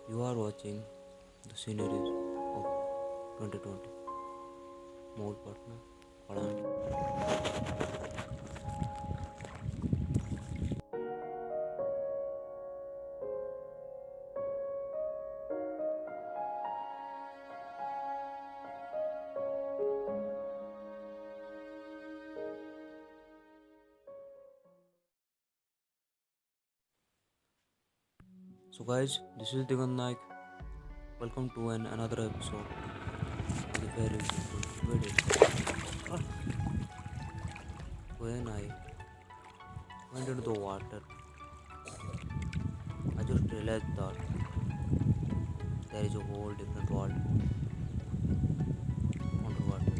You are watching the sceneries of 2020. Mood partner, Palan. So guys, this is Digant Naik. Welcome to another episode of the very beautiful video. When I went into the water, I just realized that there is a whole different world underwater.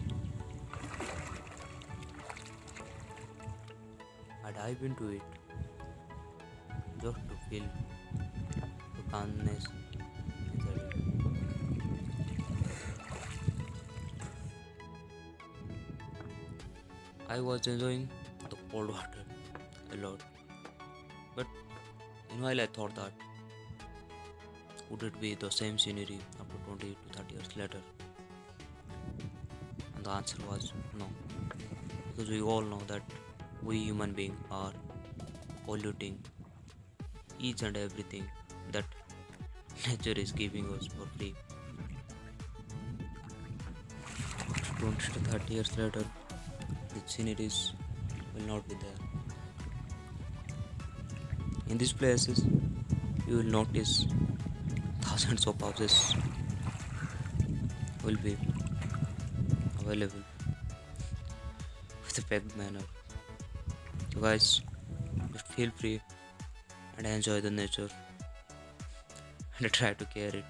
I dive into it just to feel the calmness inside it. I was enjoying the cold water a lot, but meanwhile I thought that would it be the same scenery after 20 to 30 years later? And the answer was no, because we all know that we human beings are polluting each and everything that nature is giving us for free. After 20 to 30 years later, the sceneries will not be there. In these places, you will notice thousands of houses will be available with a packed manner. So guys, just feel free and enjoy the nature and try to care it.